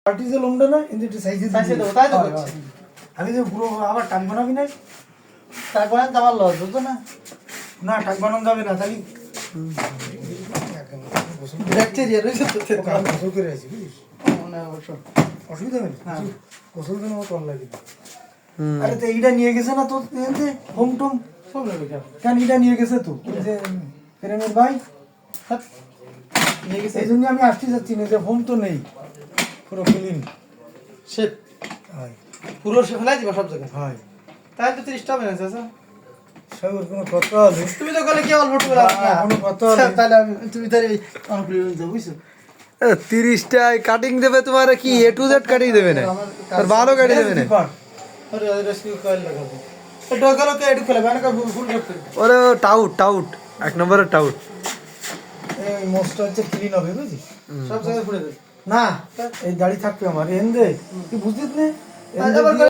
Party যে লংটা না কিন্তু একটু সাইজে দেবো তাই তো করছি। আমি যে পুরো আবার টাক বানাবি না তারপরে তো আমার লস বুঝছো না, না টাক বানানো যাবে না তাই ব্যাকটেরিয়া রয়েছে তো গোসল করে আছি বুঝিস মনে অবশ্য অসুবিধা হবে না হ্যাঁ। গোসল কেন আমার কল লাগে আরে তো এইটা নিয়ে গেছে না তোর হোম টোম সব নেবে কেন এটা নিয়ে গেছে তো যে প্রেমের ভাই নিয়ে গেছে এই জন্য আমি আসতে যাচ্ছি না যে হোম তো নেই পুরো ক্লিন সে হয় পুরো সে ফেলাই দিবা সব জায়গায়, হয় তাই তো 30টা বেড়েছে আচ্ছা সবের কোনো কথা হবে তুমি তো গেলে কি অল্প টুকু না, কোনো কথা হবে। তাহলে তুমি তাহলে অনুকূল যাও বুঝছো 30টায় কাটিং দেবে তোমার কি এ টু জেড কাটিং দেবে না আর ভালো কাটিং দেবে না আরে রেস্কিউ কয়েল লাগাবো এটা গেল কে এডু ফেলে বানা ফুল করতে ওরে টাউট টাউট এক নম্বরের টাউট এই মোস্টটা হচ্ছে ক্লিন হবে বুঝিস সব জায়গায় ফুলে দেবে না এই দাড়ি থাকবে আমার এন্দে তুই বুঝতিস না আবার